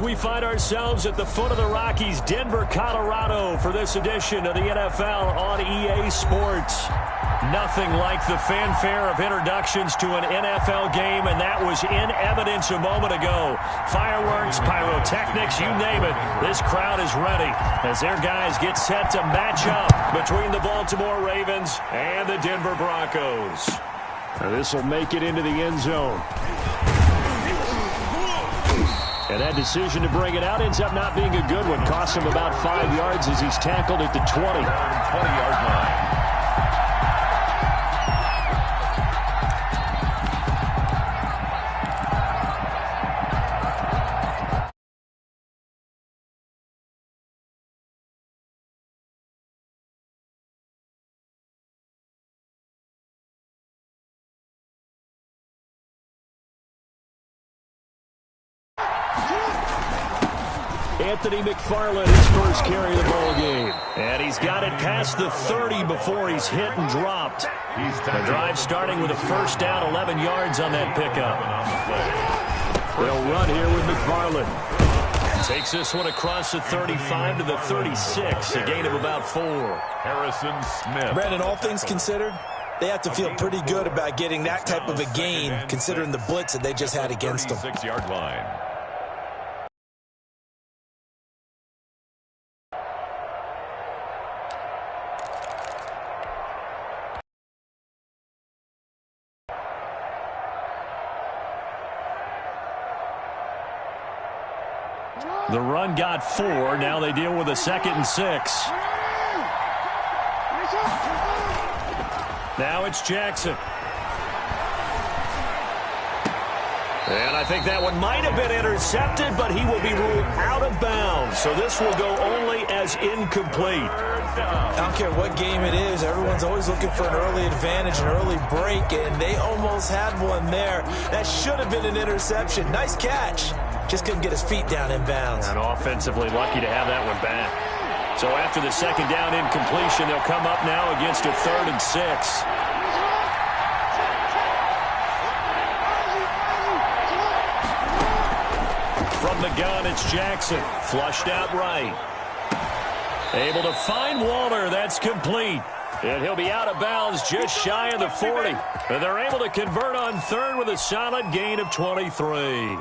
We find ourselves at the foot of the Rockies, Denver, Colorado, for this edition of the NFL on EA Sports. Nothing like the fanfare of introductions to an NFL game, and that was in evidence a moment ago. Fireworks, pyrotechnics, you name it. This crowd is ready as their guys get set to match up between the Baltimore Ravens and the Denver Broncos. This will make it into the end zone. And that decision to bring it out ends up not being a good one. Costs him about 5 yards as he's tackled at the 20-yard line. Anthony McFarland, his first carry of the ball game. And he's got it past the 30 before he's hit and dropped. The drive starting with a first down, 11 yards on that pickup. They'll run here with McFarland. Takes this one across the 35 to the 36, a gain of about 4. Harrison Smith. Brandon, all things considered, they have to feel pretty good about getting that type of a gain, considering the blitz that they just had against them. 6-yard line. The run got 4. Now they deal with a 2nd and 6. Now it's Jackson. And I think that one might have been intercepted, but he will be ruled out of bounds. So this will go only as incomplete. I don't care what game it is. Everyone's always looking for an early advantage, an early break, and they almost had one there. That should have been an interception. Nice catch. Just couldn't get his feet down in bounds. And offensively lucky to have that one back. So after the second down incompletion, they'll come up now against a 3rd and 6. From the gun, it's Jackson. Flushed out right. Able to find Waller. That's complete. And he'll be out of bounds just shy of the 40. And they're able to convert on 3rd with a solid gain of 23.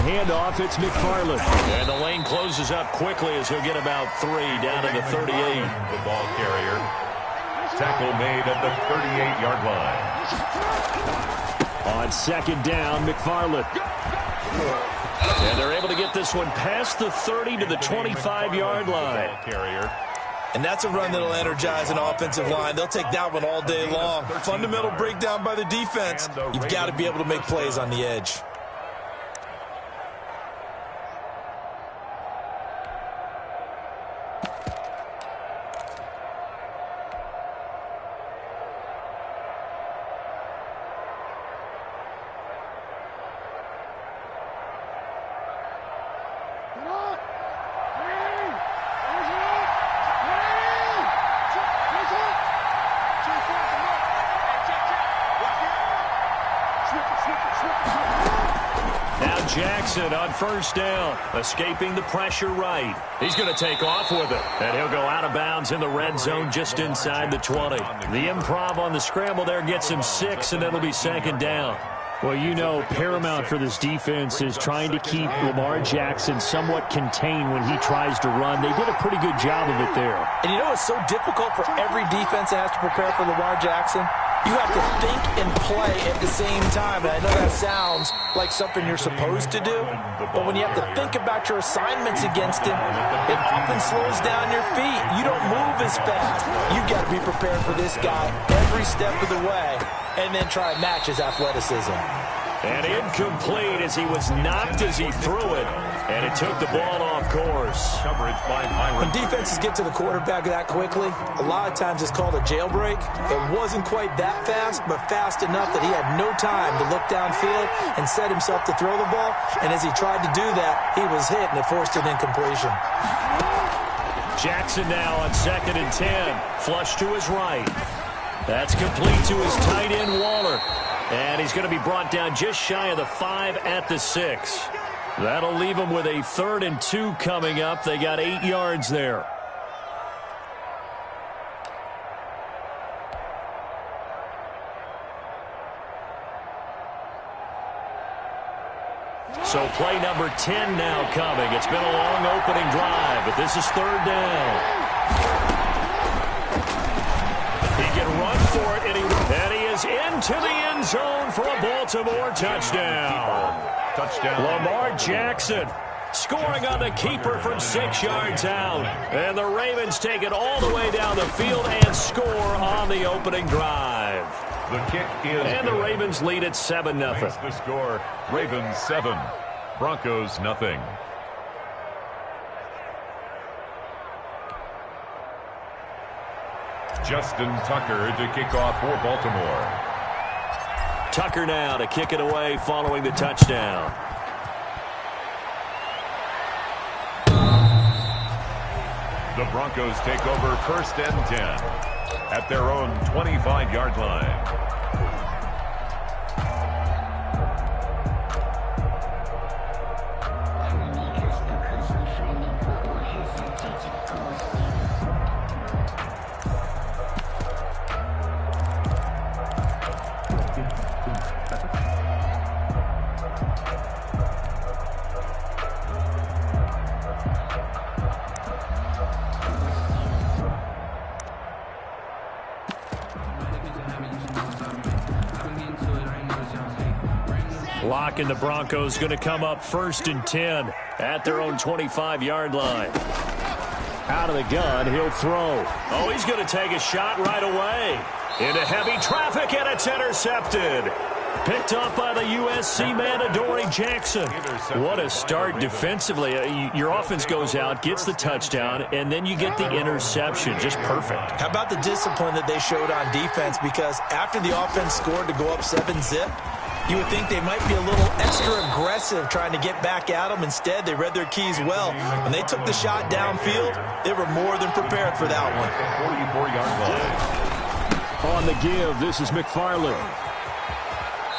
Handoff, it's McFarland. And the lane closes up quickly as he'll get about 3 down to the 38. The ball carrier. Tackle made at the 38-yard line. On 2nd down, McFarland. And they're able to get this one past the 30 to the 25-yard line. And that's a run that'll energize an offensive line. They'll take that one all day long. Fundamental breakdown by the defense. You've got to be able to make plays on the edge. Jackson on 1st down, escaping the pressure right. He's going to take off with it, and he'll go out of bounds in the red zone just inside the 20. The improv on the scramble there gets him 6, and it'll be 2nd down. Well, you know, paramount for this defense is trying to keep Lamar Jackson somewhat contained when he tries to run. They did a pretty good job of it there. And you know it's so difficult for every defense that has to prepare for Lamar Jackson? You have to think and play at the same time. And I know that sounds like something you're supposed to do, but when you have to think about your assignments against him, it often slows down your feet. You don't move as fast. You've got to be prepared for this guy every step of the way and then try and match his athleticism. And incomplete as he was knocked as he threw it, and it took the ball off course. Coverage by Byron. When defenses get to the quarterback that quickly, a lot of times it's called a jailbreak. It wasn't quite that fast, but fast enough that he had no time to look downfield and set himself to throw the ball. And as he tried to do that, he was hit, and it forced an incompletion. Jackson now on 2nd and 10. Flush to his right. That's complete to his tight end, Waller. And he's going to be brought down just shy of the 5 at the 6. That'll leave him with a 3rd and 2 coming up. They got 8 yards there. So play number 10 now coming. It's been a long opening drive, but this is 3rd down. He can run for it, and he is into the end zone for a Baltimore touchdown. Lamar Jackson scoring on the keeper from 6 yards out. And the Ravens take it all the way down the field and score on the opening drive. The kick is and the Ravens lead at 7-0. Makes the score, Ravens 7, Broncos nothing. Justin Tucker to kick off for Baltimore. Tucker now to kick it away following the touchdown. The Broncos take over 1st and 10 at their own 25-yard line. Lock, and the Broncos going to come up 1st and 10 at their own 25-yard line. Out of the gun, he'll throw. Oh, he's going to take a shot right away. Into heavy traffic, and it's intercepted. Picked up by the USC man, Adoree Jackson. What a start defensively. Your offense goes out, gets the touchdown, and then you get the interception. Just perfect. How about the discipline that they showed on defense? Because after the offense scored to go up 7-zip, you would think they might be a little extra aggressive trying to get back at them. Instead, they read their keys well. When they took the shot downfield, they were more than prepared for that one. 44-yard line. On the give, this is McFarland.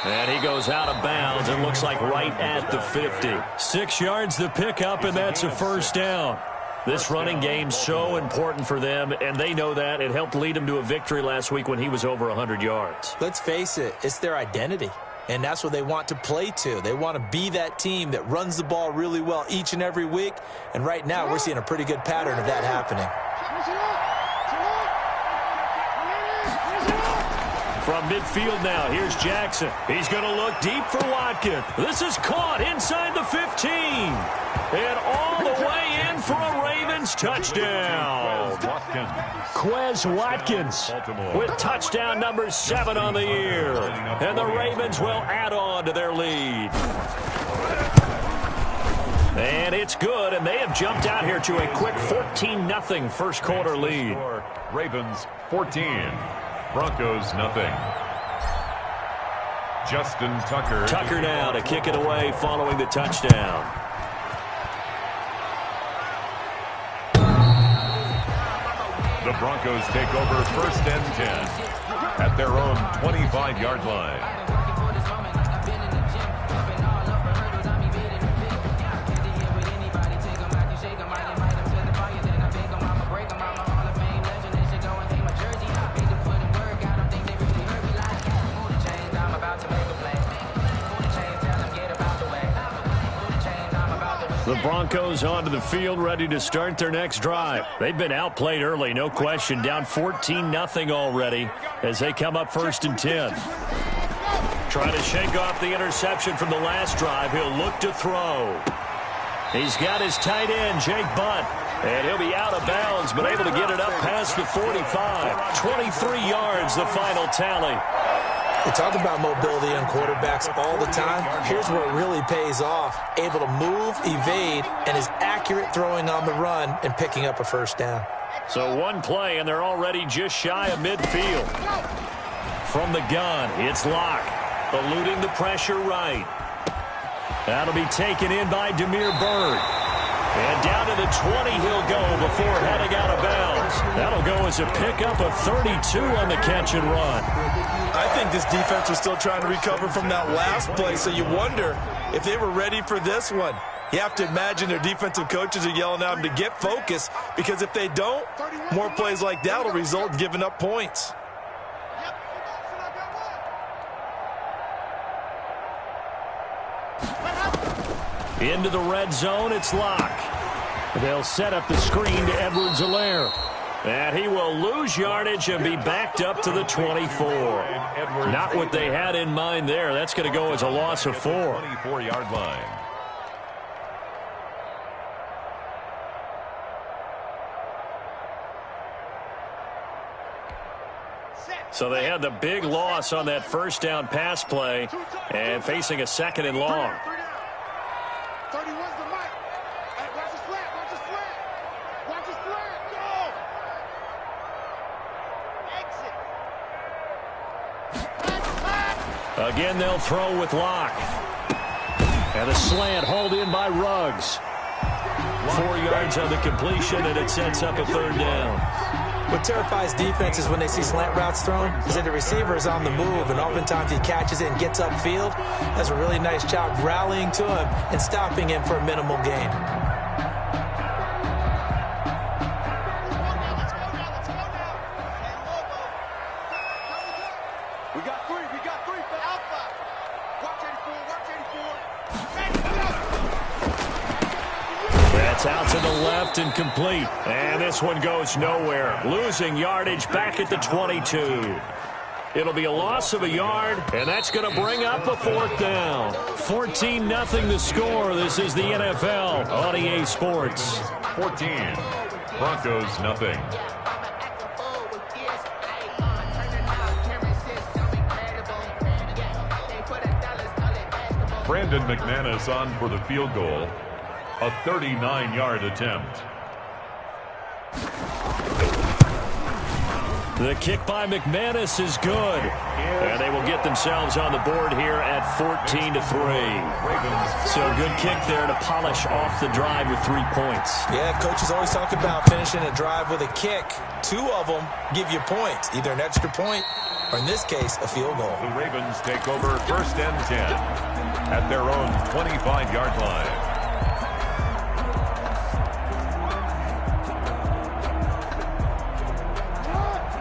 And he goes out of bounds and looks like right at the 50. 6 yards the pickup, and that's a 1st down. This running game's so important for them, and they know that. It helped lead them to a victory last week when he was over 100 yards. Let's face it, it's their identity. And that's what they want to play to. They want to be that team that runs the ball really well each and every week. And right now, we're seeing a pretty good pattern of that happening. From midfield now, here's Jackson. He's going to look deep for Watkins. This is caught inside the 15. And all the way in for a Ravens touchdown. Quez Watkins with touchdown number 7 on the year. And the Ravens will add on to their lead. And it's good, and they have jumped out here to a quick 14-0 first quarter lead. Ravens 14, Broncos nothing. Justin Tucker. Tucker now to kick it away following the touchdown. The Broncos take over 1st and 10 at their own 25-yard line. The Broncos onto the field, ready to start their next drive. They've been outplayed early, no question. Down 14-0 already as they come up 1st and 10. Trying to shake off the interception from the last drive. He'll look to throw. He's got his tight end, Jake Butt. And he'll be out of bounds, but able to get it up past the 45. 23 yards, the final tally. We talk about mobility on quarterbacks all the time. Here's where it really pays off. Able to move, evade, and is accurate throwing on the run and picking up a 1st down. So one play, and they're already just shy of midfield. From the gun, it's Locke, eluding the pressure right. That'll be taken in by Damiere Byrd. And down to the 20 he'll go before heading out of bounds. That'll go as a pickup of 32 on the catch and run. I think this defense was still trying to recover from that last play, so you wonder if they were ready for this one. You have to imagine their defensive coaches are yelling at them to get focused, because if they don't, more plays like that will result in giving up points. Into the red zone, it's Locke. They'll set up the screen to Edwards-Helaire. And he will lose yardage and be backed up to the 24. Not what they had in mind there. That's going to go as a loss of 4. 24-yard line. So they had the big loss on that first down pass play and facing a 2nd and long. 31's the mic. Hey, watch his flat, watch his flat. Watch his flat, go! Exit. Again, they'll throw with Locke. And a slant hauled in by Ruggs. 4 yards on the completion, and it sets up a 3rd down. What terrifies defenses when they see slant routes thrown is that the receiver is on the move, and oftentimes he catches it and gets upfield. Does a really nice job rallying to him and stopping him for a minimal gain. We got three, Alpha. Watch 84, watch 84. That's out to the left and complete. And this one goes nowhere. Losing yardage back at the 22. It'll be a loss of a yard, and that's going to bring up a 4th down. 14-0 the score. This is the NFL on EA Sports. 14. Broncos, nothing. Brandon McManus on for the field goal. A 39-yard attempt. The kick by McManus is good. And they will get themselves on the board here at 14-3. So a good kick there to polish off the drive with 3 points. Yeah, coaches always talk about finishing a drive with a kick. 2 of them give you points, either an extra point or, in this case, a field goal. The Ravens take over 1st and 10 at their own 25-yard line.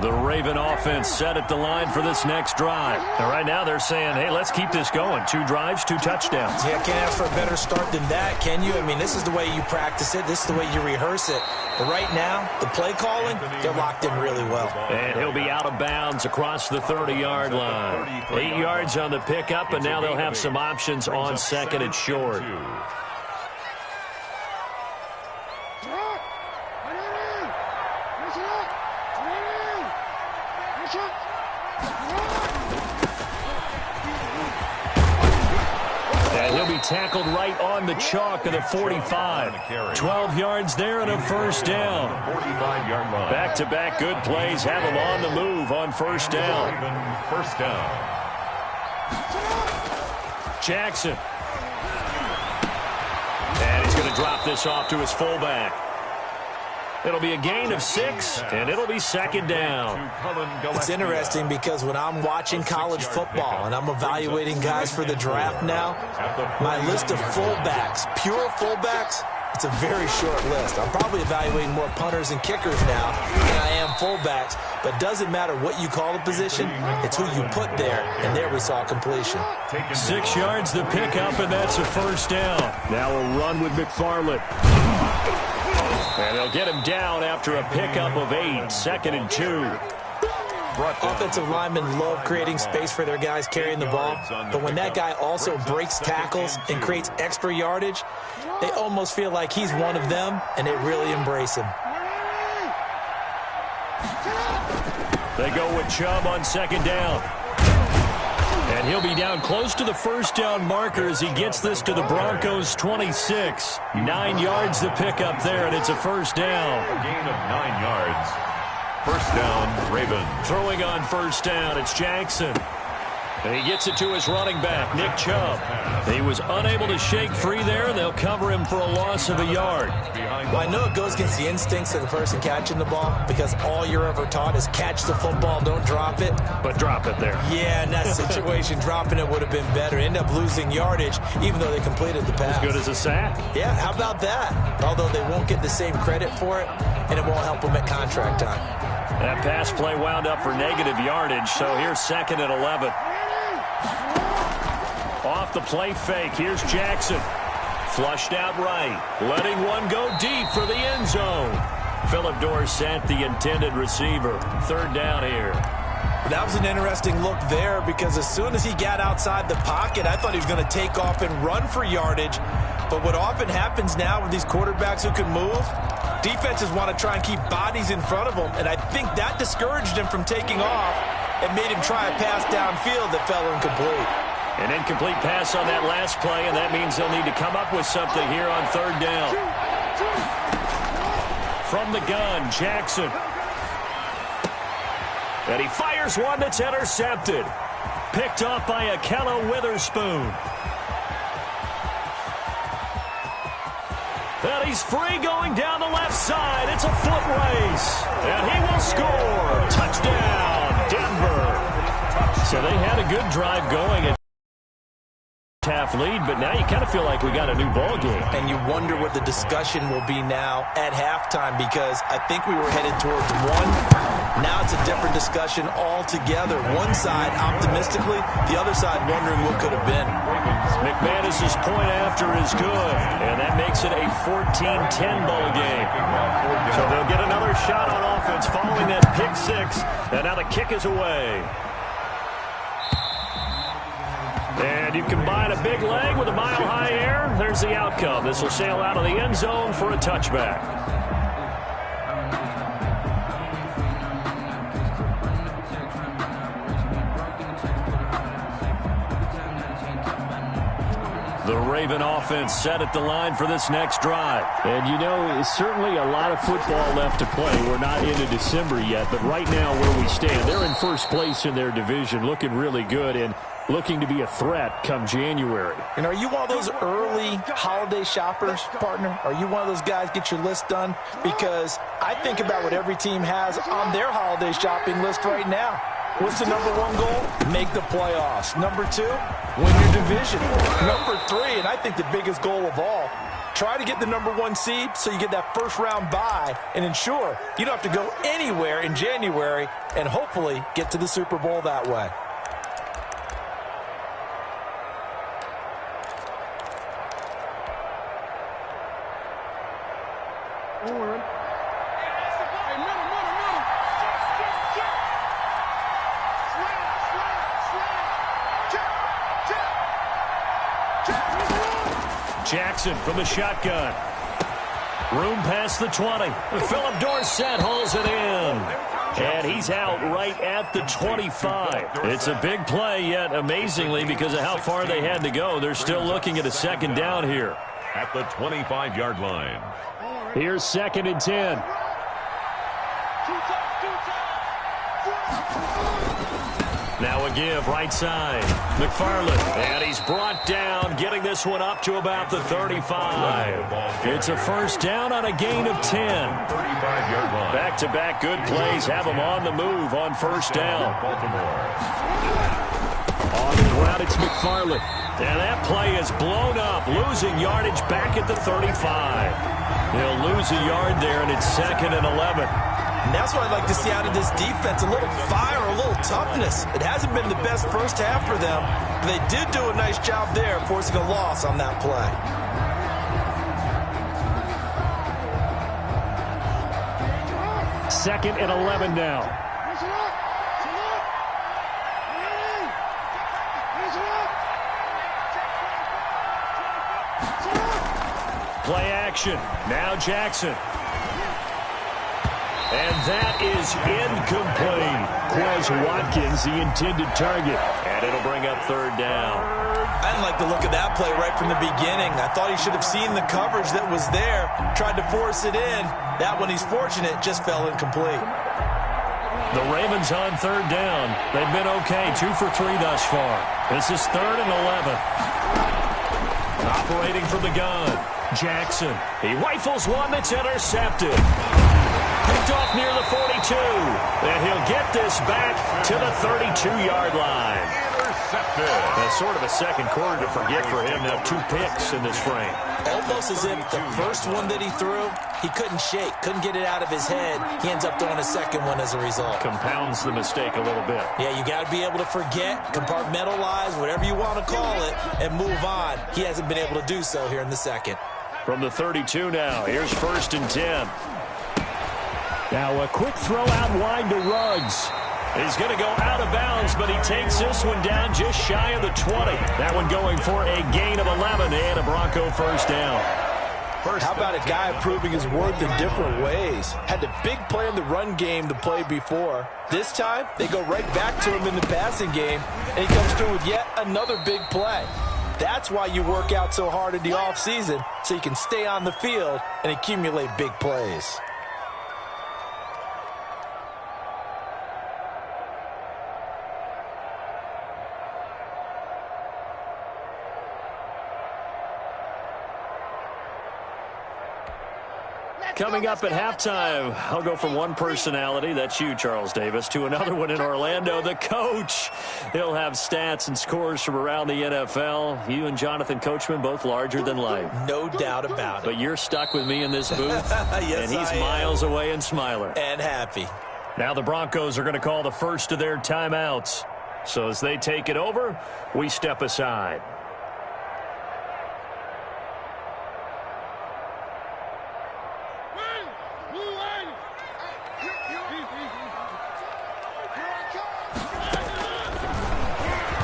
The Raven offense set at the line for this next drive. And right now they're saying, hey, let's keep this going. 2 drives, 2 touchdowns. Yeah, can't ask for a better start than that, can you? I mean, this is the way you practice it. This is the way you rehearse it. But right now, the play calling, they're locked in really well. And he'll be out of bounds across the 30-yard line. 8 yards on the pickup, and now they'll have some options on 2nd and short. And he'll be tackled right on the chalk of the 45. 12 yards there and a 1st down. 45-yard line. Back-to-back good plays have him on the move on 1st down. 1st down. Jackson. And he's going to drop this off to his fullback. It'll be a gain of 6, and it'll be 2nd down. It's interesting because when I'm watching college football and I'm evaluating guys for the draft now, my list of fullbacks, pure fullbacks, it's a very short list. I'm probably evaluating more punters and kickers now than I am fullbacks, but it doesn't matter what you call the position, it's who you put there, and there we saw completion. 6 yards the pickup, and that's a 1st down. Now a run with McFarland. And they'll get him down after a pickup of 8, 2nd and 2. Offensive linemen love creating space for their guys carrying the ball, but when that guy also breaks tackles and creates extra yardage, they almost feel like he's one of them, and they really embrace him. They go with Chubb on 2nd down. And he'll be down close to the 1st down marker as he gets this to the Broncos' 26. 9 yards to pick up there, and it's a 1st down. A gain of 9 yards. 1st down, Ravens. Throwing on 1st down, it's Jackson. And he gets it to his running back, Nick Chubb. He was unable to shake free there, and they'll cover him for a loss of a yard. Well, I know it goes against the instincts of the person catching the ball because all you're ever taught is catch the football, don't drop it. But drop it there. Yeah, in that situation, dropping it would have been better. End up losing yardage, even though they completed the pass. As good as a sack. Yeah, how about that? Although they won't get the same credit for it, and it won't help them at contract time. That pass play wound up for negative yardage, so here's 2nd and 11. Off the play fake, here's Jackson. Flushed out right, letting one go deep for the end zone. Philip Dorsett, the intended receiver. 3rd down here. That was an interesting look there because as soon as he got outside the pocket, I thought he was going to take off and run for yardage. But what often happens now with these quarterbacks who can move, defenses want to try and keep bodies in front of them, and I think that discouraged him from taking off and made him try a pass downfield that fell incomplete. An incomplete pass on that last play, and that means they'll need to come up with something here on 3rd down. From the gun, Jackson. And he fires one that's intercepted. Picked off by Akello Witherspoon. And he's free going down the left side. It's a foot race. And he will score. Touchdown, Denver. So they had a good drive going at half lead, but now you kind of feel like we got a new ball game. And you wonder what the discussion will be now at halftime because I think we were headed towards one. Now it's a different discussion altogether. One side optimistically, the other side wondering what could have been. McManus's point after is good, and that makes it a 14-10 ball game. So they'll get another shot on offense following that pick six, and now the kick is away. And you combine a big leg with a mile-high air, there's the outcome. This will sail out of the end zone for a touchback. The Raven offense set at the line for this next drive. And, you know, certainly a lot of football left to play. We're not into December yet, but right now where we stand, they're in first place in their division, looking really good and looking to be a threat come January. And are you one of those early holiday shoppers, partner? Are you one of those guys get your list done? Because I think about what every team has on their holiday shopping list right now. What's the number one goal? Make the playoffs. Number two, win your division. Number three, and I think the biggest goal of all, try to get the number one seed so you get that first round bye and ensure you don't have to go anywhere in January and hopefully get to the Super Bowl that way. Jackson from the shotgun. Room past the 20. Philip Dorsett hauls it in. And he's out right at the 25. It's a big play, yet amazingly, because of how far they had to go, they're still looking at a 2nd down here. At the 25-yard line. Here's 2nd and 10. Now a give, right side. McFarland, and he's brought down, getting this one up to about the 35. It's a first down on a gain of 10. 35-yard line. Back-to-back good plays have them on the move on first down. On the ground, it's McFarland. And that play is blown up, losing yardage back at the 35. They'll lose a yard there, and it's 2nd and 11. And that's what I'd like to see out of this defense, a little fire, a little toughness. It hasn't been the best first half for them, but they did do a nice job there, forcing a loss on that play. Second and 11 now. Play action. Now Jackson. And that is incomplete. Quez Watkins, the intended target. And it'll bring up 3rd down. I didn't like the look of that play right from the beginning. I thought he should have seen the coverage that was there, tried to force it in. That one, he's fortunate, just fell incomplete. The Ravens on third down. They've been okay, 2 for 3 thus far. This is 3rd and 11. Operating from the gun, Jackson. He rifles one that's intercepted. Picked off near the 42. And he'll get this back to the 32-yard line. That's sort of a second quarter to forget for him. Now 2 picks in this frame. Almost as if the first one that he threw, he couldn't shake, couldn't get it out of his head. He ends up throwing a second one as a result. Compounds the mistake a little bit. Yeah, you got to be able to forget, compartmentalize, whatever you want to call it, and move on. He hasn't been able to do so here in the second. From the 32 now, here's 1st and 10. Now a quick throw out wide to Ruggs. He's going to go out of bounds, but he takes this one down just shy of the 20. That one going for a gain of 11 and a Bronco first down. How about a guy proving his worth in different ways? Had the big play in the run game to play before. This time, they go right back to him in the passing game, and he comes through with yet another big play. That's why you work out so hard in the offseason, so you can stay on the field and accumulate big plays. Coming up at halftime, I'll go from one personality, that's you, Charles Davis, to another one in Orlando, the coach. He'll have stats and scores from around the NFL. You and Jonathan Coachman, both larger than life. No doubt about it. But you're stuck with me in this booth, yes, and he's miles away and smiling. And happy. Now the Broncos are going to call the first of their timeouts. So as they take it over, we step aside.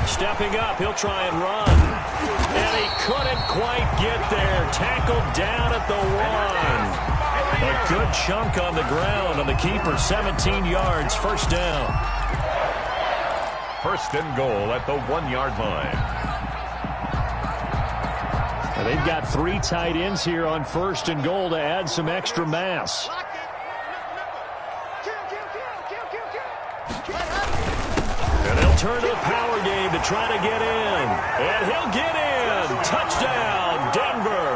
Stepping up, he'll try and run. And he couldn't quite get there. Tackled down at the 1. A good chunk on the ground on the keeper. 17 yards, first down. 1st and goal at the 1-yard line. Now they've got 3 tight ends here on 1st and goal to add some extra mass. Turn to the power game to try to get in. And he'll get in. Touchdown, Denver.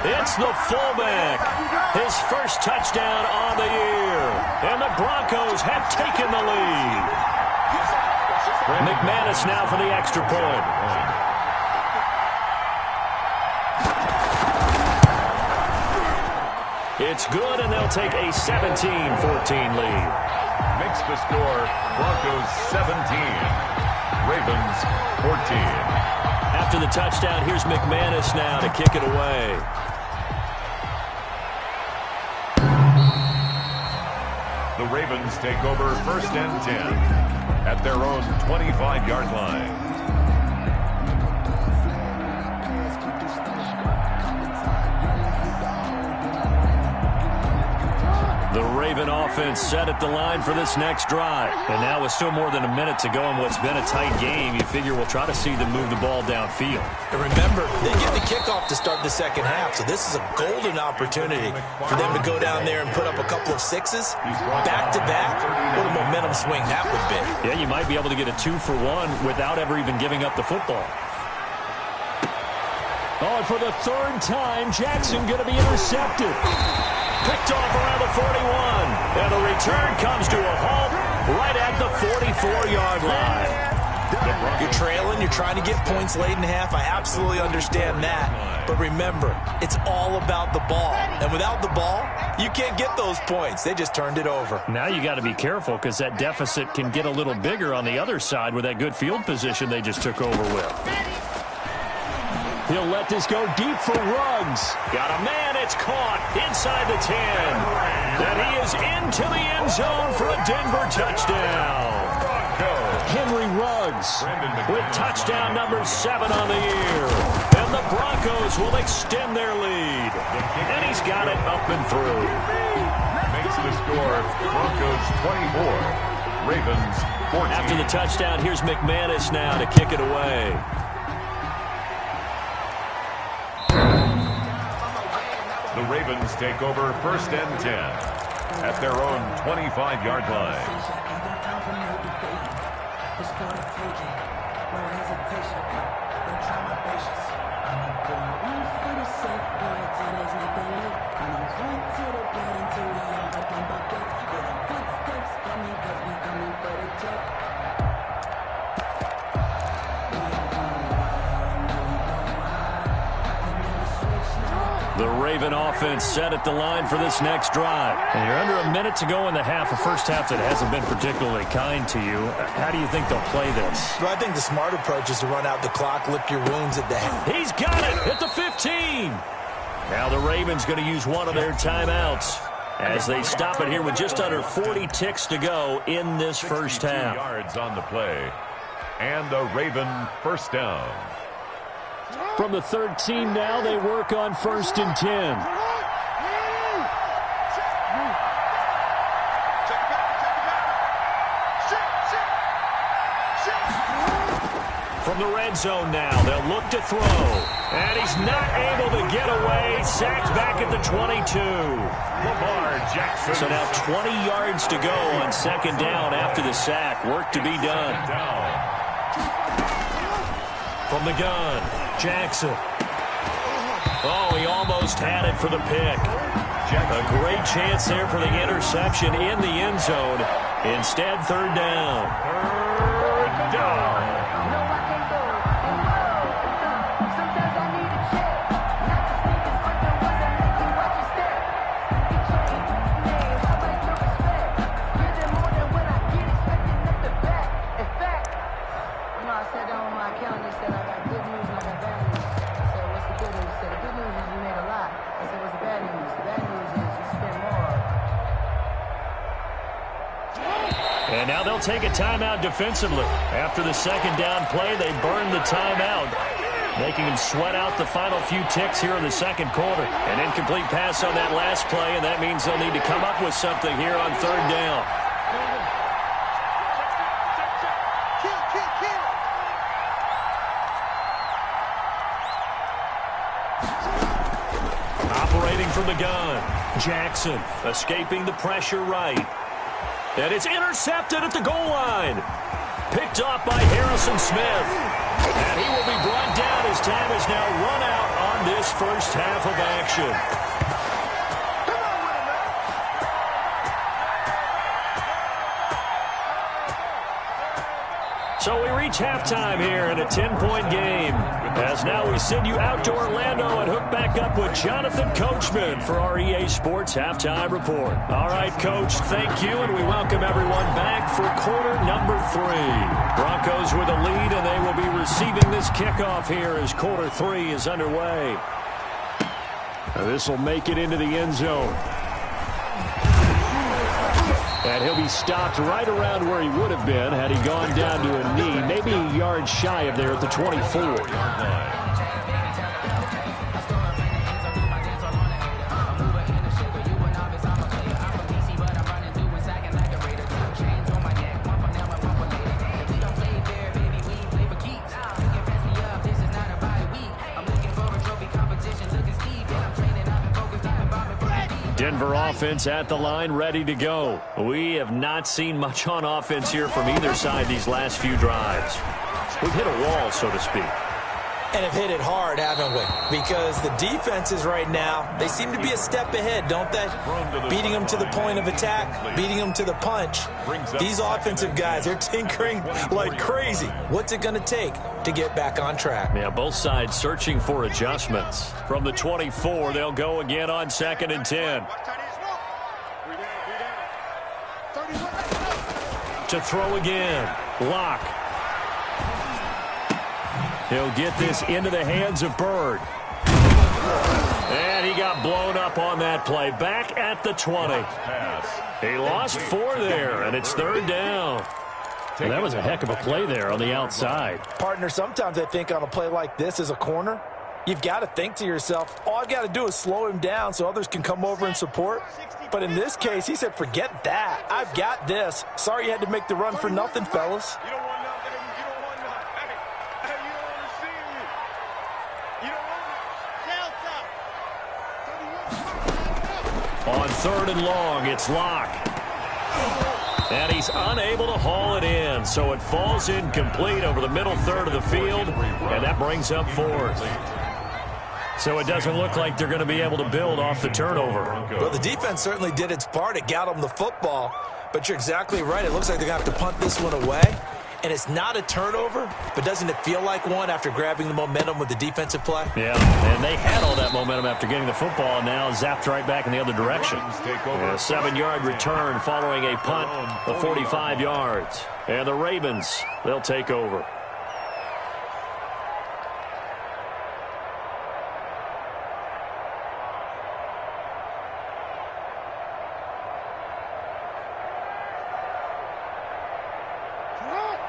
It's the fullback. His first touchdown on the year. And the Broncos have taken the lead. McManus now for the extra point. It's good, and they'll take a 17-14 lead. Makes the score Broncos 17, Ravens 14. After the touchdown, here's McManus now to kick it away. The Ravens take over 1st and 10 at their own 25-yard line. The Raven offense set at the line for this next drive. And now with still more than a minute to go in what's been a tight game, you figure we'll try to see them move the ball downfield. And remember, they get the kickoff to start the second half, so this is a golden opportunity for them to go down there and put up a couple of 6s. Back-to-back, what a momentum swing that would be. Yeah, you might be able to get a 2-for-1 without ever even giving up the football. Oh, and for the 3rd time, Jackson going to be intercepted. Picked off around the 41. And the return comes to a halt right at the 44-yard line. You're trailing. You're trying to get points late in half. I absolutely understand that. But remember, it's all about the ball. And without the ball, you can't get those points. They just turned it over. Now you got to be careful because that deficit can get a little bigger on the other side with that good field position they just took over with. He'll let this go deep for Ruggs. Got a man, it's caught inside the 10. And he is into the end zone for a Denver touchdown. Henry Ruggs with touchdown number 7 on the year. And the Broncos will extend their lead. And he's got it up and through. Makes the score Broncos 24, Ravens 14. After the touchdown, here's McManus now to kick it away. The Ravens take over 1st and 10 at their own 25-yard line. The Raven offense set at the line for this next drive. And you're under a minute to go in the half, a first half that hasn't been particularly kind to you. How do you think they'll play this? Well, I think the smart approach is to run out the clock, lick your wounds at the half. He's got it at the 15. Now the Ravens going to use one of their timeouts as they stop it here with just under 40 ticks to go in this first half. Yards on the play. And the Raven first down. From the 13 now, they work on 1st and 10. From the red zone now, they'll look to throw. And he's not able to get away. Sacked back at the 22. Lamar Jackson. So now 20 yards to go on 2nd down after the sack. Work to be done. From the gun, Jackson. Oh, he almost had it for the pick. A great chance there for the interception in the end zone. Instead, 3rd down. 3rd down. And now they'll take a timeout defensively. After the 2nd down play, they burn the timeout, making them sweat out the final few ticks here in the 2nd quarter. An incomplete pass on that last play, and that means they'll need to come up with something here on 3rd down. Operating from the gun, Jackson escaping the pressure right. And it's intercepted at the goal line. Picked off by Harrison Smith. And he will be brought down as time is now run out on this first half of action. So we reach halftime here in a 10-point game. As now we send you out to Orlando and hook back up with Jonathan Coachman for our EA Sports Halftime Report. All right, Coach, thank you, and we welcome everyone back for quarter number 3. Broncos with a lead, and they will be receiving this kickoff here as quarter 3 is underway. This will make it into the end zone. And he'll be stopped right around where he would have been had he gone down to a knee, maybe a yard shy of there at the 24. Denver offense at the line, ready to go. We have not seen much on offense here from either side these last few drives. We've hit a wall, so to speak. And have hit it hard, haven't we? Because the defenses right now, they seem to be a step ahead, don't they? Beating them to the point of attack, beating them to the punch. These offensive guys, they're tinkering like crazy. What's it going to take to get back on track? Yeah, both sides searching for adjustments. From the 24, they'll go again on 2nd and 10. To throw again. Lock. He'll get this into the hands of Bird. And he got blown up on that play. Back at the 20. He lost 4 there, and it's 3rd down. And that was a heck of a play there on the outside. Partner, sometimes I think on a play like this as a corner, you've got to think to yourself, all I've got to do is slow him down so others can come over and support. But in this case, he said, forget that. I've got this. Sorry you had to make the run for nothing, fellas. 3rd and long. It's Locke. And he's unable to haul it in, so it falls incomplete over the middle third of the field, and that brings up 4th. So it doesn't look like they're going to be able to build off the turnover. Well, the defense certainly did its part. It got them the football, but you're exactly right. It looks like they're going to have to punt this one away, and it's not a turnover, but doesn't it feel like one after grabbing the momentum with the defensive play? Yeah, and they had all that momentum after getting the football, and now zapped right back in the other direction. A 7-yard return following a punt of 45 yards. And the Ravens, they'll take over.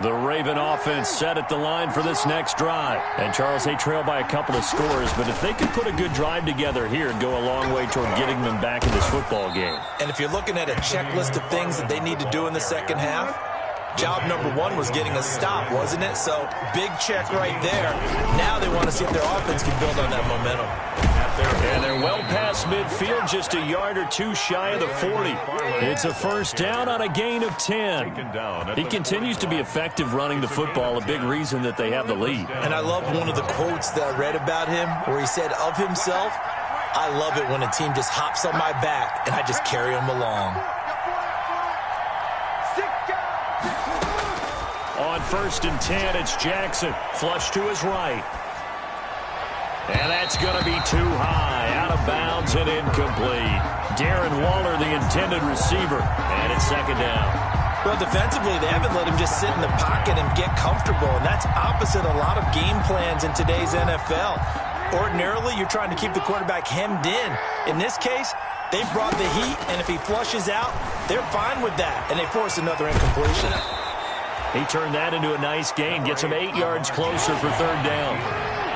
The Raven offense set at the line for this next drive. And, Charles, they trail by a couple of scores, but if they could put a good drive together here, it'd go a long way toward getting them back in this football game. And if you're looking at a checklist of things that they need to do in the second half, job number 1 was getting a stop, wasn't it? So, big check right there. Now they want to see if their offense can build on that momentum. And they're well past midfield, just a yard or two shy of the 40. It's a 1st down on a gain of 10. He continues to be effective running the football, a big reason that they have the lead. And I love one of the quotes that I read about him where he said of himself, "I love it when a team just hops on my back and I just carry them along." On 1st and 10, it's Jackson. Flush to his right. And that's going to be too high. Out of bounds and incomplete. Darren Waller, the intended receiver. And it's 2nd down. Well, defensively, they haven't let him just sit in the pocket and get comfortable. And that's opposite a lot of game plans in today's NFL. Ordinarily, you're trying to keep the quarterback hemmed in. In this case, they brought the heat, and if he flushes out, they're fine with that. And they force another incompletion. He turned that into a nice gain. Gets him 8 yards closer for 3rd down.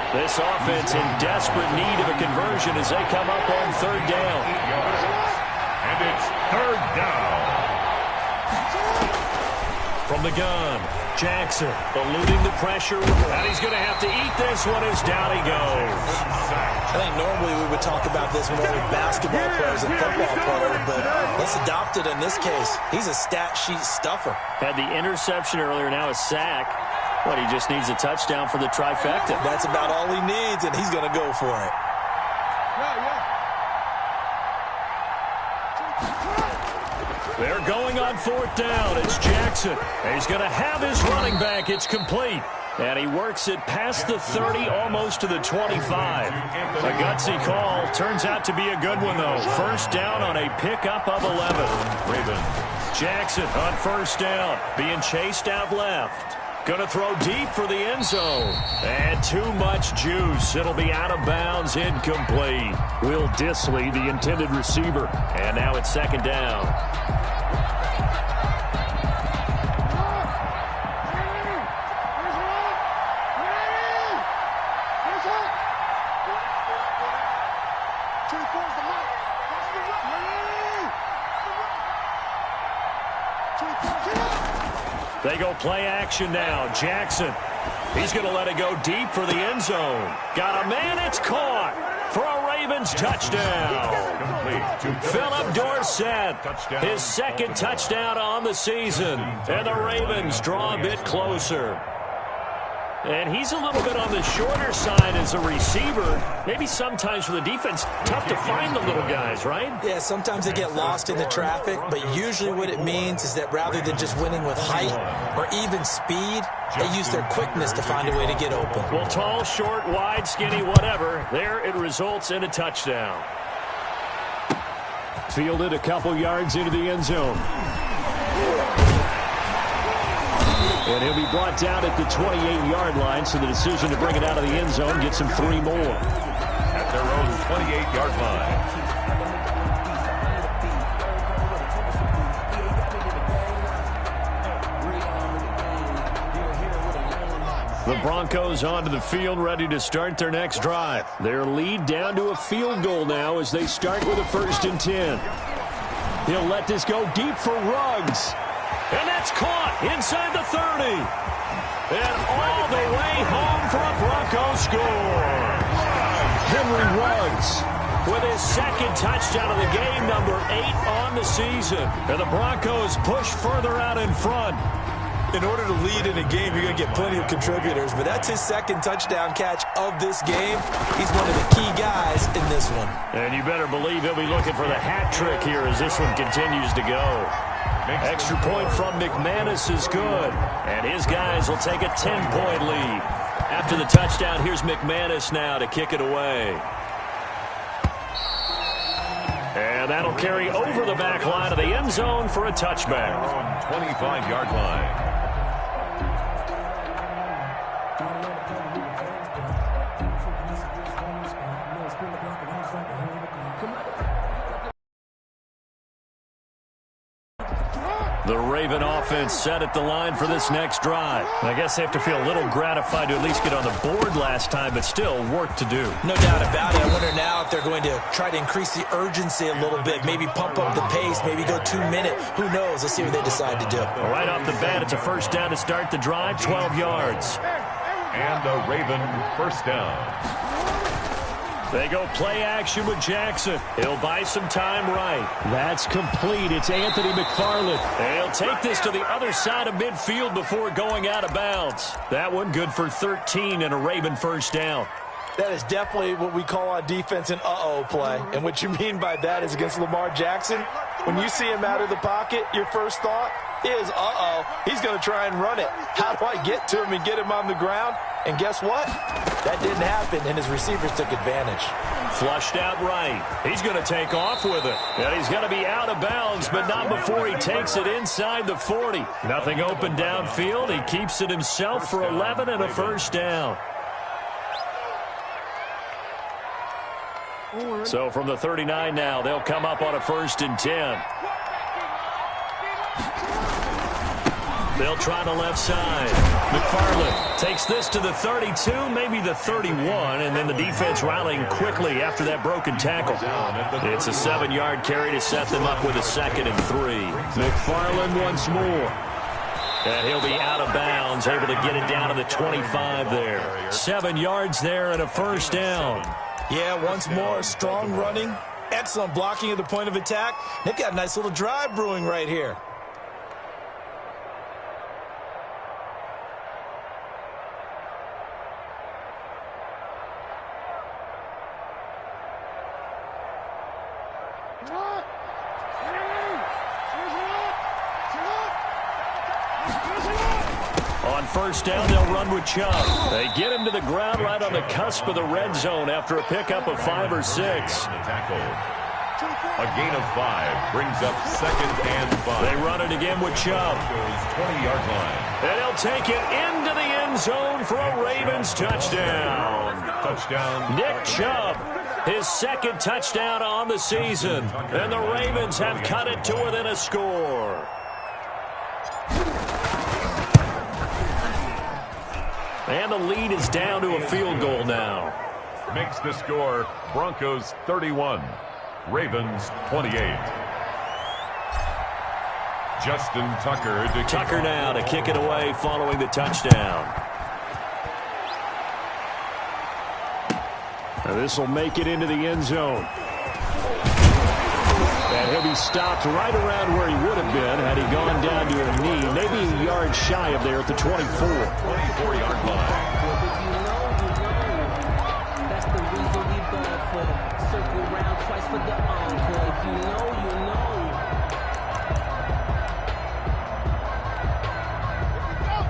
This offense in desperate need of a conversion as they come up on 3rd down. And it's 3rd down. From the gun, Jackson eluding the pressure, and he's going to have to eat this one as down he goes. I think normally we would talk about this more with basketball players and football players, but let's adopt it in this case. He's a stat sheet stuffer. Had the interception earlier, now a sack. But he just needs a touchdown for the trifecta. That's about all he needs, and he's going to go for it. They're going on 4th down. It's Jackson. He's going to have his running back. It's complete. And he works it past the 30, almost to the 25. A gutsy call. Turns out to be a good one, though. 1st down on a pickup of 11. Ravens. Jackson on 1st down. Being chased out left. Going to throw deep for the end zone. And too much juice. It'll be out of bounds, incomplete. Will Dissly, the intended receiver. And now it's 2nd down. They go play action now. Jackson. He's going to let it go deep for the end zone. Got a man. It's caught for a Ravens touchdown. Philip Dorsett, his 2nd touchdown on the season. And the Ravens draw a bit closer. And he's a little bit on the shorter side as a receiver. Maybe sometimes for the defense, tough to find the little guys, right? Yeah, sometimes they get lost in the traffic, but usually what it means is that rather than just winning with height or even speed, they use their quickness to find a way to get open. Well, tall, short, wide, skinny, whatever, there it results in a touchdown. Fielded a couple yards into the end zone. And he'll be brought down at the 28-yard line, so the decision to bring it out of the end zone gets him 3 more. At their own 28-yard line. The Broncos onto the field, ready to start their next drive. Their lead down to a field goal now as they start with a 1st and 10. He'll let this go deep for Ruggs. And that's caught inside the 30. And all the way home for a Broncos score. Henry Ruggs, with his second touchdown of the game, number 8 on the season. And the Broncos push further out in front. In order to lead in a game, you're going to get plenty of contributors, but that's his second touchdown catch of this game. He's one of the key guys in this one. And you better believe he'll be looking for the hat trick here as this one continues to go. Extra point from McManus is good, and his guys will take a 10-point lead. After the touchdown, here's McManus now to kick it away. And that'll carry over the back line of the end zone for a touchback. 25-yard line. The Raven offense set at the line for this next drive. I guess they have to feel a little gratified to at least get on the board last time, but still work to do. No doubt about it. I wonder now if they're going to try to increase the urgency a little bit, maybe pump up the pace, maybe go 2-minute. Who knows? Let's see what they decide to do. Well, right off the bat, it's a first down to start the drive, 12 yards. And a Raven first down. They go play action with Jackson. He'll buy some time right. That's complete. It's Anthony McFarland. He'll take this to the other side of midfield before going out of bounds. That one good for 13 and a Raven first down. That is definitely what we call on defense an uh-oh play. And what you mean by that is against Lamar Jackson, when you see him out of the pocket, your first thought is, uh-oh, he's going to try and run it. How do I get to him and get him on the ground? And guess what? That didn't happen, and his receivers took advantage. Flushed out right. He's going to take off with it. And he's going to be out of bounds, but not before he takes it inside the 40. Nothing open downfield. He keeps it himself for 11 and a first down. So from the 39 now, they'll come up on a 1st and 10. They'll try the left side. McFarland takes this to the 32, maybe the 31, and then the defense rallying quickly after that broken tackle. It's a 7-yard carry to set them up with a 2nd and 3. McFarland once more. And he'll be out of bounds, able to get it down to the 25 there. 7 yards there and a first down. Yeah, once more, strong running, excellent blocking at the point of attack. They've got a nice little drive brewing right here. On first down, they'll run with Chubb. They get him to the ground right on the cusp of the red zone after a pickup of 5 or 6. A gain of 5 brings up 2nd and 5. They run it again with Chubb. 20-yard line. And he'll take it into the end zone for a Ravens touchdown. Touchdown. Nick Chubb, his 2nd touchdown on the season. And the Ravens have cut it to within a score. And the lead is down to a field goal now. Makes the score Broncos 31, Ravens 28. Justin Tucker to Tucker now to kick it away following the touchdown. Now this will make it into the end zone. And he'll be stopped right around where he would have been had he gone down to a knee, maybe a yard shy of there at the 24. 24-yard line. That's the reason we ball for. Circle round twice for the encore. If you know, you know.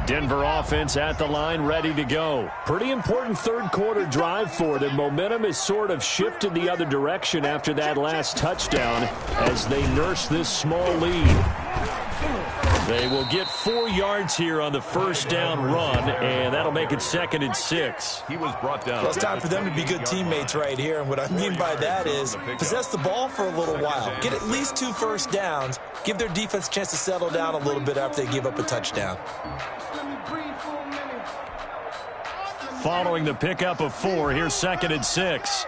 Denver offense at the line, ready to go. Pretty important 3rd quarter drive for them. Momentum has sort of shifted the other direction after that last touchdown as they nurse this small lead. They will get 4 yards here on the first down run, and that'll make it 2nd and 6. He was brought down. Well, it's time for them to be good teammates right here, and what I mean by that is possess the ball for a little while. Get at least 2 first downs. Give their defense a chance to settle down a little bit after they give up a touchdown. Following the pickup of 4, here's 2nd and 6.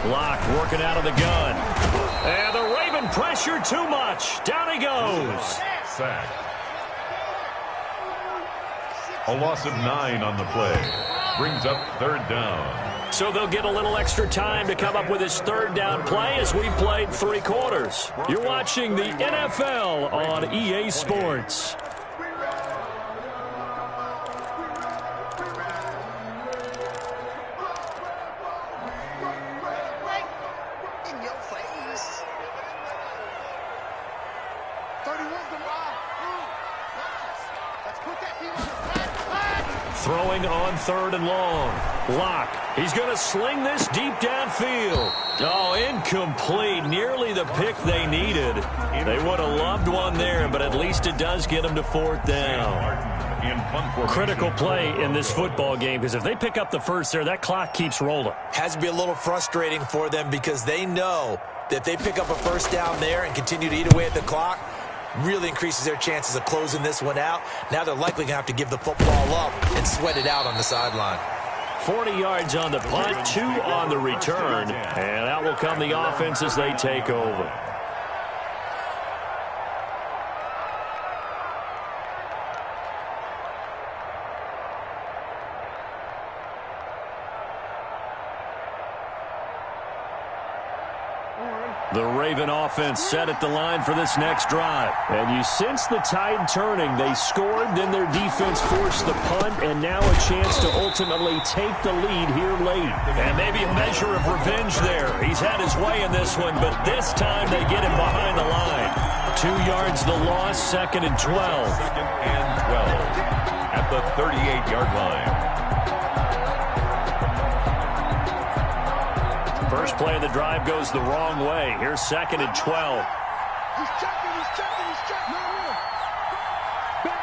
Block working out of the gun. And the Raven pressure too much. Down he goes. Sack. A loss of 9 on the play. Brings up 3rd down. So they'll get a little extra time to come up with his 3rd down play as we played 3 quarters. You're watching the NFL on EA Sports. Throwing on 3rd and long. Lock. He's going to sling this deep downfield. Oh, incomplete. Nearly the pick they needed. They would have loved one there, but at least it does get them to 4th down. Critical play in this football game, because if they pick up the first there, that clock keeps rolling. Has to be a little frustrating for them because they know that if they pick up a 1st down there and continue to eat away at the clock, really increases their chances of closing this one out. Now they're likely going to have to give the football up and sweat it out on the sideline. 40 yards on the punt, 2 on the return, and out will come the offense as they take over. The Raven offense set at the line for this next drive. And you sense the tide turning. They scored, then their defense forced the punt, and now a chance to ultimately take the lead here late. And maybe a measure of revenge there. He's had his way in this one, but this time they get him behind the line. 2 yards the loss, 2nd and 12. 2nd and 12 at the 38-yard line. First play of the drive goes the wrong way. Here's 2nd and 12. He's checking, he's checking, he's checking. Back.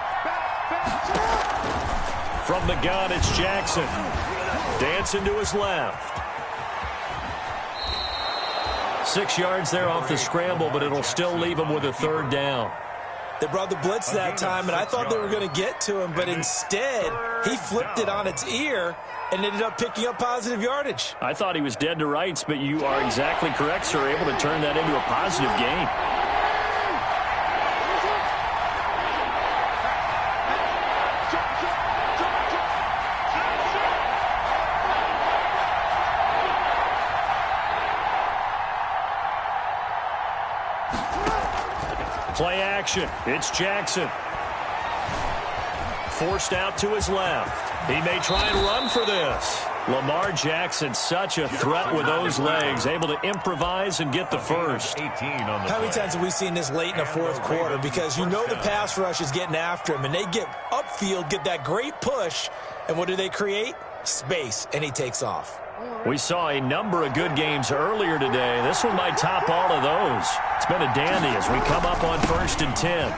From the gun, it's Jackson. Dancing to his left. 6 yards there off the scramble, but it'll still leave him with a 3rd down. They brought the blitz that time, and I thought they were going to get to him, but instead he flipped it on its ear and ended up picking up positive yardage. I thought he was dead to rights, but you are exactly correct, sir. Able to turn that into a positive gain. Play action. It's Jackson. Forced out to his left. He may try and run for this. Lamar Jackson, such a threat with those legs, able to improvise and get the first. 18 on the How many times have we seen this late in the 4th quarter? Because you know the pass rush is getting after him, and they get upfield, get that great push, and what do they create? Space, and he takes off. We saw a number of good games earlier today. This one might top all of those. It's been a dandy as we come up on 1st and 10.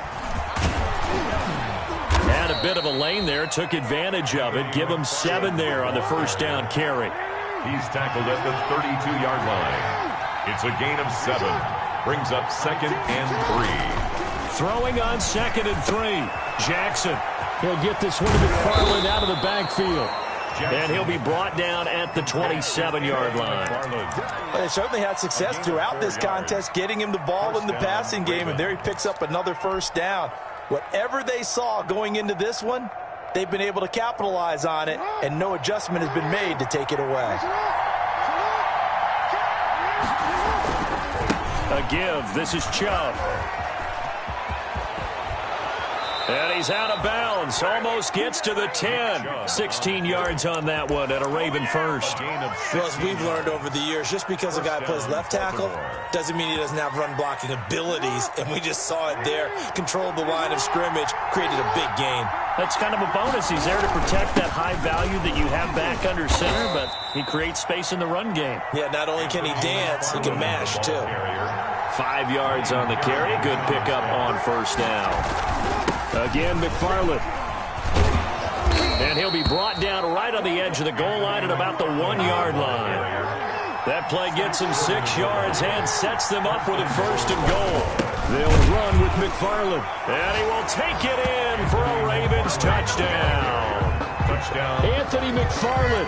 Had a bit of a lane there, took advantage of it. Give him 7 there on the 1st down carry. He's tackled at the 32-yard line. It's a gain of 7. Brings up 2nd and 3. Throwing on 2nd and 3. Jackson. He'll get this one to McFarland out of the backfield. And he'll be brought down at the 27-yard line. Well, they certainly had success throughout this contest, getting him the ball in the passing game, and there he picks up another 1st down. Whatever they saw going into this one, they've been able to capitalize on it, and no adjustment has been made to take it away. A give. This is Chubb. And he's out of bounds. Almost gets to the 10. 16 yards on that one and a Raven first. Well, as we've learned over the years, just because a guy plays left tackle doesn't mean he doesn't have run blocking abilities. And we just saw it there. Controlled the line of scrimmage, created a big gain. That's kind of a bonus. He's there to protect that high value that you have back under center, but he creates space in the run game. Yeah, not only can he dance, he can mash too. 5 yards on the carry. Good pickup on 1st down. Again, McFarland. And he'll be brought down right on the edge of the goal line at about the 1-yard line. That play gets him 6 yards and sets them up with a 1st and goal. They'll run with McFarland. And he will take it in for a Ravens touchdown. Anthony McFarland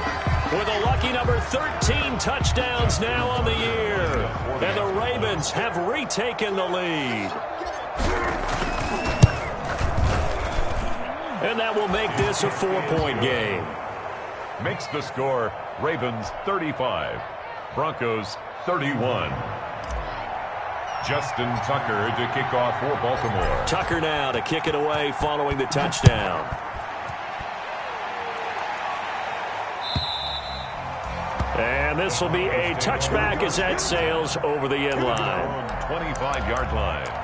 with a lucky number 13 touchdowns now on the year. And the Ravens have retaken the lead. And that will make this a 4-point game. Makes the score Ravens 35, Broncos 31. Justin Tucker to kick off for Baltimore. Tucker now to kick it away following the touchdown. And this will be a touchback as that sails over the end line. 25-yard line.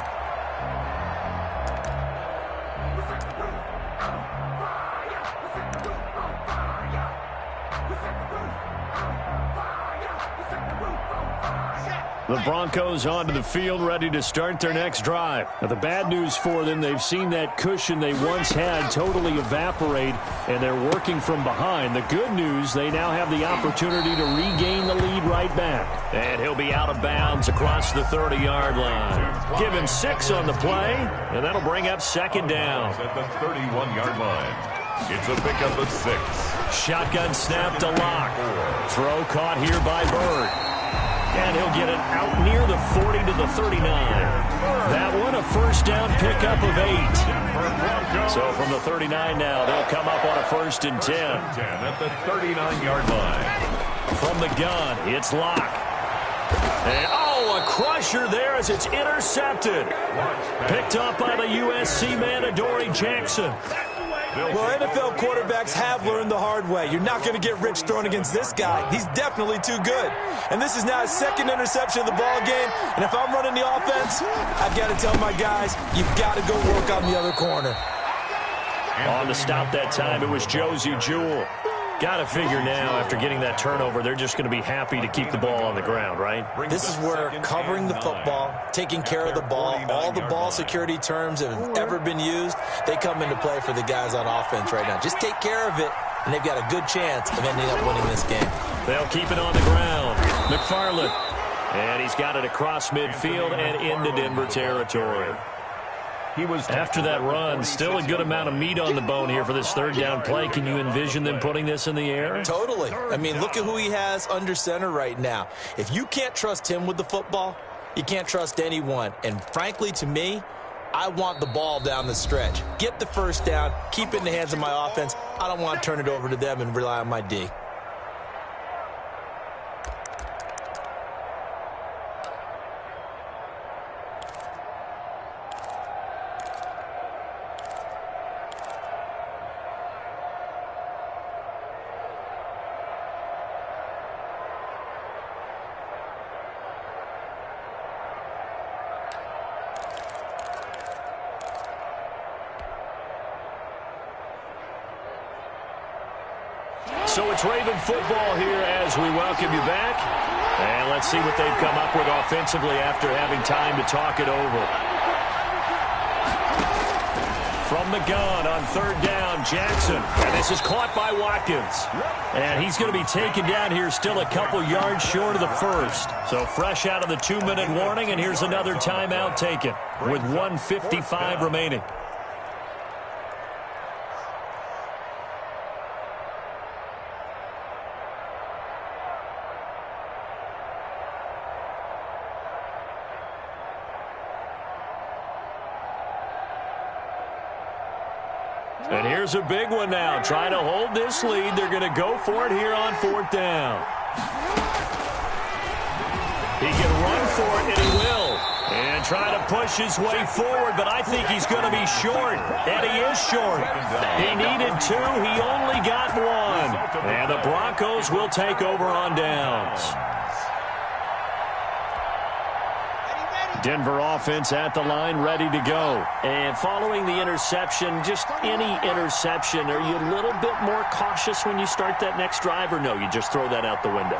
The Broncos onto the field, ready to start their next drive. Now, the bad news for them, they've seen that cushion they once had totally evaporate, and they're working from behind. The good news, they now have the opportunity to regain the lead right back. And he'll be out of bounds across the 30-yard line. Give him 6 on the play, and that'll bring up second down. At the 31-yard line. It's a pickup of 6. Shotgun snap to Lock. Throw caught here by Bird. And he'll get it out near the 40 to the 39. That one, a first down pickup of 8. So from the 39 now, they'll come up on a 1st and 10. At the 39-yard line. From the gun, it's Lock. And, a crusher there as it's intercepted. Picked up by the USC man, Adoree Jackson. Well, NFL quarterbacks have learned the hard way. You're not going to get rich throwing against this guy. He's definitely too good. And this is now his 2nd interception of the ball game. And if I'm running the offense, I've got to tell my guys, you've got to go work on the other corner. On the stop that time, it was Josie Jewell. Got to figure now, after getting that turnover, they're just going to be happy to keep the ball on the ground, right? This is where covering the football, taking care of the ball, all the ball security terms that have ever been used, they come into play for the guys on offense right now. Just take care of it, and they've got a good chance of ending up winning this game. They'll keep it on the ground. McFarland. And he's got it across midfield and into Denver territory. After that run, still a good amount of meat on the bone here for this 3rd down play. Can you envision them putting this in the air? Totally. I mean, look at who he has under center right now. If you can't trust him with the football, you can't trust anyone. And frankly, to me, I want the ball down the stretch. Get the 1st down, keep it in the hands of my offense. I don't want to turn it over to them and rely on my D. So it's Raven football here as we welcome you back. And let's see what they've come up with offensively after having time to talk it over. From the gun on 3rd down, Jackson. And this is caught by Watkins. And he's going to be taken down here still a couple yards short of the 1st. So fresh out of the 2-minute warning, and here's another timeout taken with 1:55 remaining. And here's a big one now. Trying to hold this lead. They're going to go for it here on 4th down. He can run for it, and he will. And try to push his way forward, but I think he's going to be short. And he is short. He needed 2. He only got 1. And the Broncos will take over on downs. Denver offense at the line, ready to go. And following the interception, just any interception, are you a little bit more cautious when you start that next drive, or no, you just throw that out the window?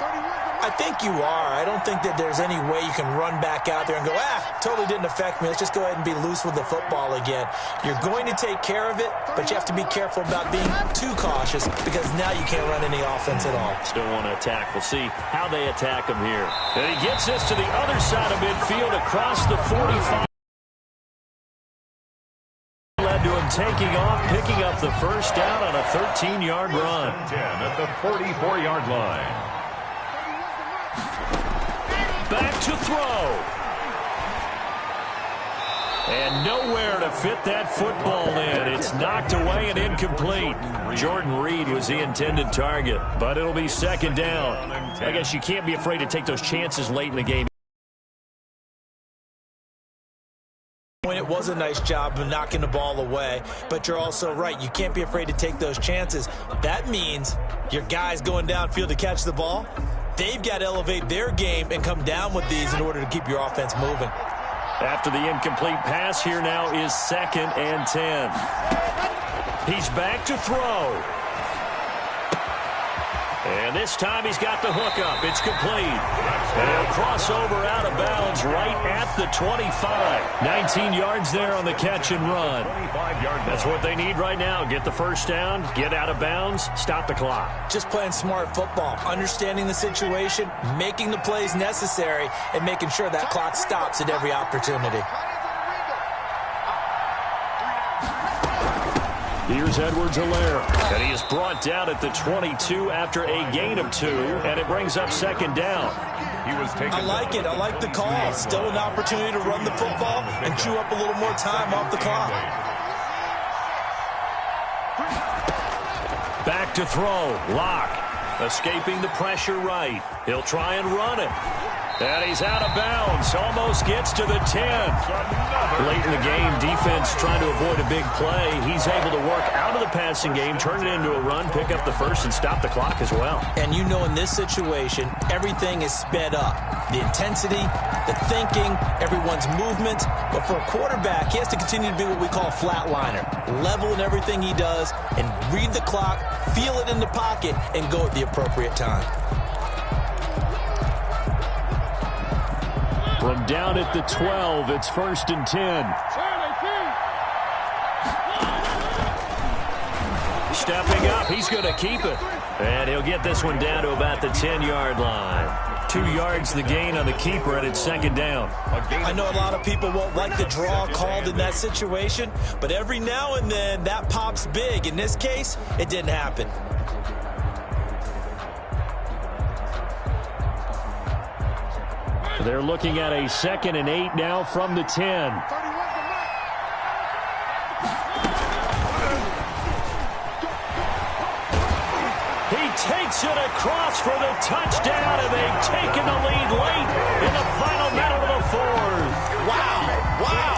I think you are. I don't think that there's any way you can run back out there and go, totally didn't affect me. Let's just go ahead and be loose with the football again. You're going to take care of it, but you have to be careful about being too cautious because now you can't run any offense at all. Still want to attack. We'll see how they attack him here. And he gets this to the other side of midfield across the 45. Led to him taking off, picking up the 1st down on a 13-yard run. 10 at the 44-yard line. Back to throw. And nowhere to fit that football in. It's knocked away and incomplete. Jordan Reed was the intended target, but it'll be second down. I guess you can't be afraid to take those chances late in the game. It was a nice job of knocking the ball away, but you're also right. You can't be afraid to take those chances. That means your guys going downfield to catch the ball, they've got to elevate their game and come down with these in order to keep your offense moving. After the incomplete pass, here now is 2nd and 10. He's back to throw. And this time he's got the hook up. It's complete. And he'll cross over out of bounds right at the 25. 19 yards there on the catch and run. That's what they need right now. Get the first down, get out of bounds, stop the clock. Just playing smart football, understanding the situation, making the plays necessary, and making sure that clock stops at every opportunity. Here's Edwards-Helaire, and he is brought down at the 22 after a gain of 2, and it brings up second down. I like it. I like the call. Still an opportunity to run the football and chew up a little more time off the clock. Back to throw. Locke escaping the pressure right. He'll try and run it. And he's out of bounds. Almost gets to the 10. Late in the game, defense trying to avoid a big play. He's able to work out of the passing game, turn it into a run, pick up the first, and stop the clock as well. And you know in this situation, everything is sped up. The intensity, the thinking, everyone's movement. But for a quarterback, he has to continue to be what we call a flatliner. Level in everything he does and read the clock, feel it in the pocket, and go at the appropriate time. From down at the 12, it's 1st and 10. Stepping up, he's going to keep it. And he'll get this one down to about the 10-yard line. 2 yards the gain on the keeper, and it's second down. I know a lot of people won't like the draw called in that situation, but every now and then that pops big. In this case, it didn't happen. They're looking at a 2nd and 8 now from the 10. He takes it across for the touchdown, and they've taken the lead late in the final minute of the 4th. Wow, wow,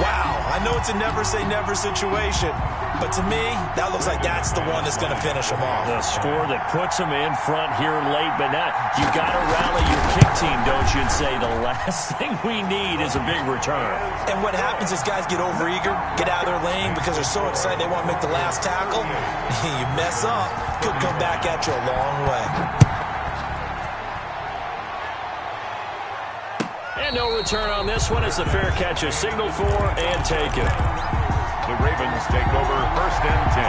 wow. I know it's a never-say-never situation, but to me, that looks like that's the one that's going to finish them off. The score that puts them in front here late, but not. You got to rally your kick team, don't you, and say the last thing we need is a big return. And what happens is guys get overeager, get out of their lane because they're so excited they want to make the last tackle. You mess up, could come back at you a long way. And no return on this one as the fair catch is signaled for and taken. The Ravens take over 1st and 10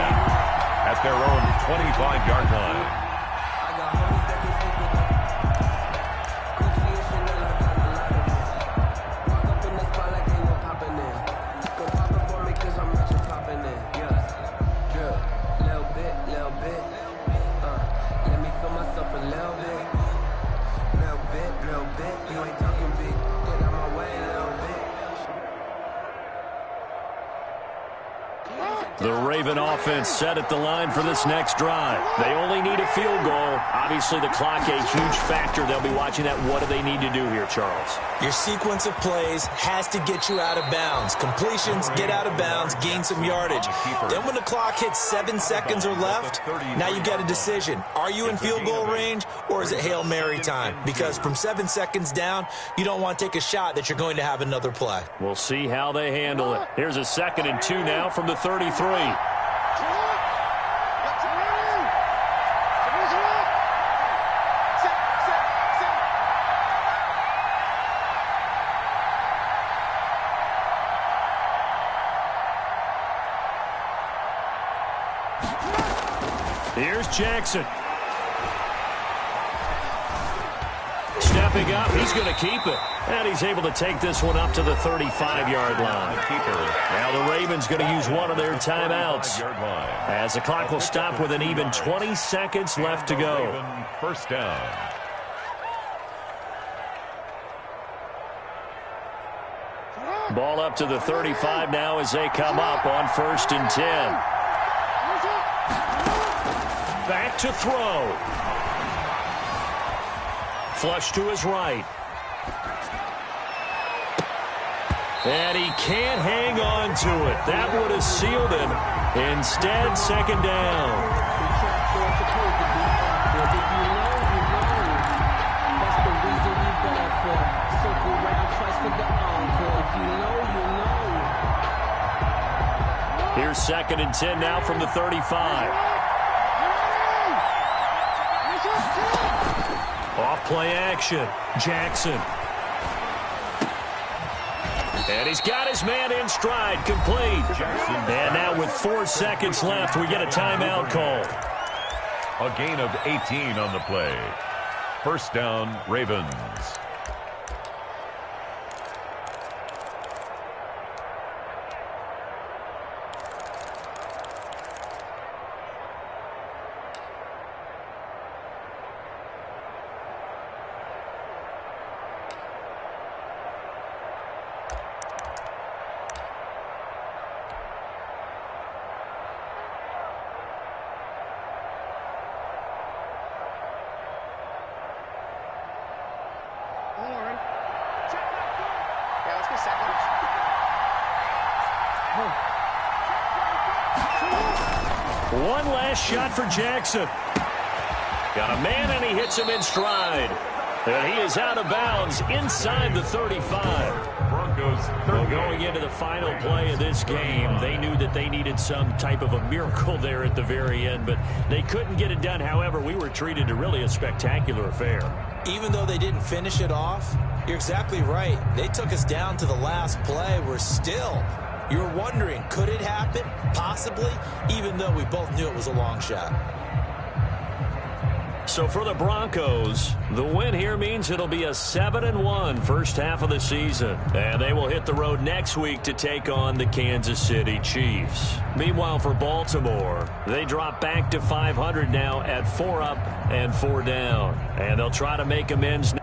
at their own 25-yard line. The Raven offense set at the line for this next drive. They only need a field goal. Obviously, the clock a huge factor. They'll be watching that. What do they need to do here, Charles? Your sequence of plays has to get you out of bounds. Completions, get out of bounds, gain some yardage. Then when the clock hits 7 seconds or left, now you've got a decision. Are you in field goal range, or is it Hail Mary time? Because from 7 seconds down, you don't want to take a shot that you're going to have another play. We'll see how they handle it. Here's a 2nd and 2 now from the 33. Here's Jackson. Stepping up, he's going to keep it. And he's able to take this one up to the 35-yard line. Now the Ravens going to use one of their timeouts, as the clock will stop with an even 20 seconds left to go. First down. Ball up to the 35 now as they come up on 1st and 10. Back to throw. Flush to his right. And he can't hang on to it. That would have sealed it. Instead, 2nd down. Here's 2nd and 10 now from the 35. Off play action. Jackson. And he's got his man in stride, complete. And now with 4 seconds left, we get a timeout call. A gain of 18 on the play. 1st down, Ravens. One last shot for Jackson. Got a man, and he hits him in stride. And he is out of bounds inside the 35. Broncos Well, going into the final play of this game, they knew that they needed some type of a miracle there at the very end, but they couldn't get it done. However, we were treated to really a spectacular affair. Even though they didn't finish it off, you're exactly right. They took us down to the last play. You're wondering, could it happen? Possibly, even though we both knew it was a long shot. So for the Broncos, the win here means it'll be a 7-1 first half of the season. And they will hit the road next week to take on the Kansas City Chiefs. Meanwhile, for Baltimore, they drop back to 500 now at 4 up and 4 down. And they'll try to make amends